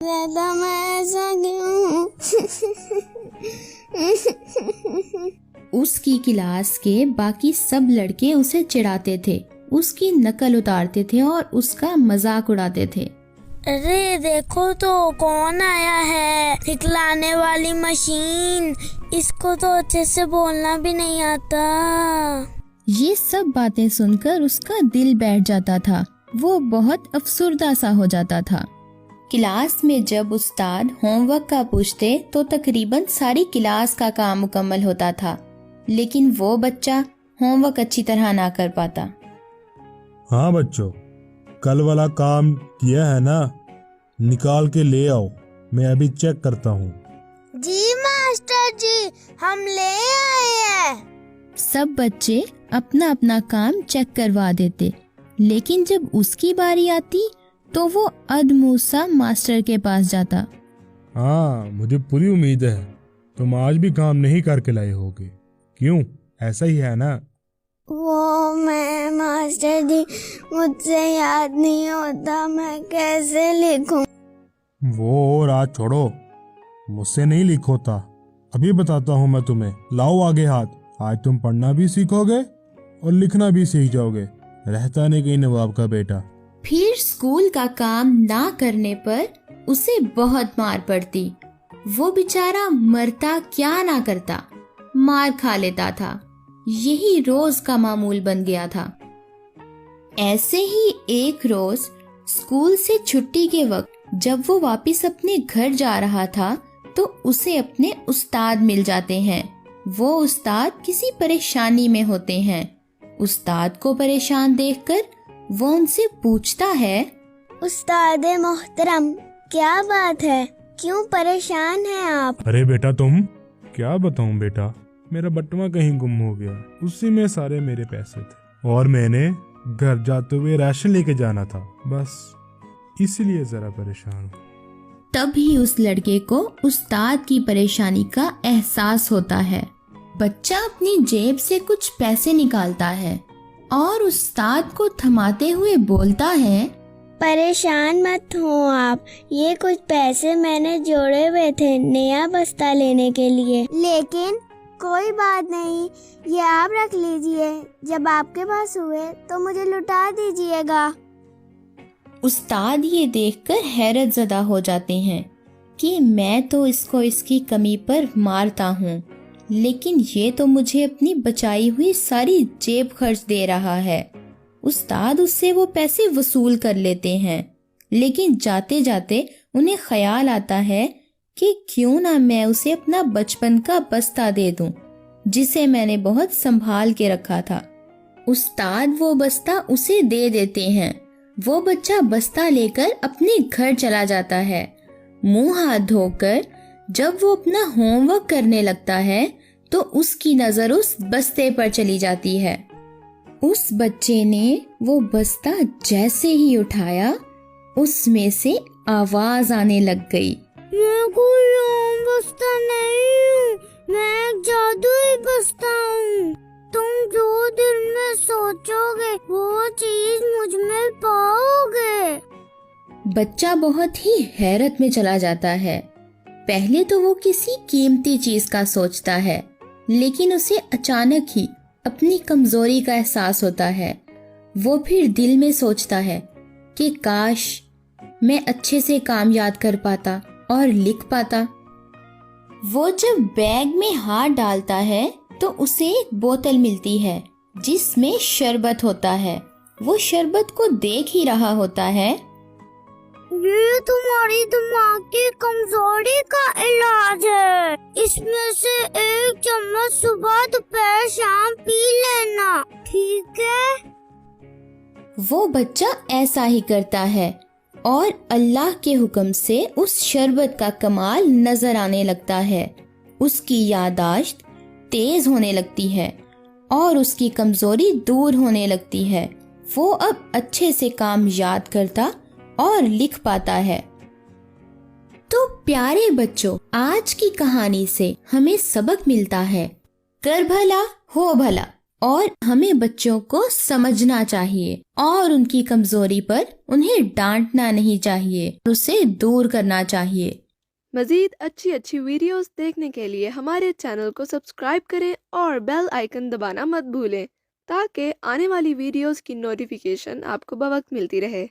दादा मैं ऐसा क्यों? उसकी क्लास के बाकी सब लड़के उसे चिढ़ाते थे, उसकी नकल उतारते थे और उसका मजाक उड़ाते थे। अरे देखो तो कौन आया है, सिखलाने वाली मशीन, इसको तो अच्छे से बोलना भी नहीं आता। ये सब बातें सुनकर उसका दिल बैठ जाता था, वो बहुत अफसुर्दा सा हो जाता था। क्लास में जब उस्ताद होमवर्क का पूछते तो तकरीबन सारी क्लास का काम मुकम्मल होता था, लेकिन वो बच्चा होमवर्क अच्छी तरह ना कर पाता। हाँ बच्चों, कल वाला काम किया है ना? निकाल के ले आओ, मैं अभी चेक करता हूँ। जी मास्टर जी, हम ले आए हैं। सब बच्चे अपना अपना काम चेक करवा देते, लेकिन जब उसकी बारी आती तो वो अधमूसा मास्टर के पास जाता। हाँ, मुझे पूरी उम्मीद है तुम आज भी काम नहीं करके लाए होगे। क्यों, ऐसा ही है ना? वो मैं मास्टर जी, मुझसे याद नहीं होता, मैं कैसे लिखूं? वो रात छोड़ो, मुझसे नहीं लिखोता, अभी बताता हूँ मैं तुम्हें। लाओ आगे हाथ, आज तुम पढ़ना भी सीखोगे और लिखना भी सीख जाओगे। रहता नहीं कहीं नवाब का बेटा। फिर स्कूल का काम ना करने पर उसे बहुत मार पड़ती। वो बेचारा मरता क्या ना करता, मार खा लेता था। यही रोज का मामूल बन गया था। ऐसे ही एक रोज स्कूल से छुट्टी के वक्त जब वो वापस अपने घर जा रहा था तो उसे अपने उस्ताद मिल जाते हैं। वो उस्ताद किसी परेशानी में होते हैं। उस्ताद को परेशान देखकर वो उनसे पूछता है, उस्ताद मोहतरम, क्या बात है, क्यों परेशान हैं आप? अरे बेटा तुम, क्या बताऊं बेटा, मेरा बटुआ कहीं गुम हो गया, उसी में सारे मेरे पैसे थे और मैंने घर जाते हुए राशन लेके जाना था, बस इसलिए जरा परेशान हूँ। तभी उस लड़के को उस्ताद की परेशानी का एहसास होता है। बच्चा अपनी जेब से कुछ पैसे निकालता है और उस्ताद को थमाते हुए बोलता है, परेशान मत हो आप, ये कुछ पैसे मैंने जोड़े हुए थे नया बस्ता लेने के लिए, लेकिन कोई बात नहीं, ये आप रख लीजिए, जब आपके पास हुए तो मुझे लौटा दीजिएगा। उस्ताद ये देखकर हैरत ज़दा हो जाते हैं कि मैं तो इसको इसकी कमी पर मारता हूँ, लेकिन ये तो मुझे अपनी बचाई हुई सारी जेब खर्च दे रहा है। उस्ताद उससे वो पैसे वसूल कर लेते हैं, लेकिन जाते जाते उन्हें ख्याल आता है कि क्यों ना मैं उसे अपना बचपन का बस्ता दे दूं, जिसे मैंने बहुत संभाल के रखा था। उस्ताद वो बस्ता उसे दे देते हैं। वो बच्चा बस्ता लेकर अपने घर चला जाता है। मुंह हाथ धोकर जब वो अपना होमवर्क करने लगता है तो उसकी नजर उस बस्ते पर चली जाती है। उस बच्चे ने वो बस्ता जैसे ही उठाया, उसमें से आवाज आने लग गई, मैं कोई आम बस्ता नहीं हूँ, मैं एक जादुई बस्ता हूँ। तुम जो दिल में सोचोगे वो चीज मुझ में पाओगे। बच्चा बहुत ही हैरत में चला जाता है। पहले तो वो किसी कीमती चीज का सोचता है, लेकिन उसे अचानक ही अपनी कमजोरी का एहसास होता है। वो फिर दिल में सोचता है कि काश मैं अच्छे से काम याद कर पाता और लिख पाता। वो जब बैग में हाथ डालता है तो उसे एक बोतल मिलती है जिसमें शरबत होता है। वो शरबत को देख ही रहा होता है। ये तुम्हारी दिमाग की कमजोरी का इलाज है, इसमें से एक चम्मच सुबह दोपहर शाम पी लेना, ठीक है? वो बच्चा ऐसा ही करता है और अल्लाह के हुक्म से उस शरबत का कमाल नजर आने लगता है। उसकी याददाश्त तेज होने लगती है और उसकी कमजोरी दूर होने लगती है। वो अब अच्छे से काम याद करता और लिख पाता है। तो प्यारे बच्चों, आज की कहानी से हमें सबक मिलता है, कर भला हो भला, اور ہمیں بچوں کو سمجھنا چاہیے اور ان کی کمزوری پر انہیں ڈانٹنا نہیں چاہیے، اسے دور کرنا چاہیے۔ مزید اچھی ویڈیوز دیکھنے کے لیے ہمارے چینل کو سبسکرائب کریں اور بیل آئیکن دبانا مت بھولیں تاکہ آنے والی ویڈیوز کی نوٹیفیکیشن آپ کو بوقت ملتی رہے۔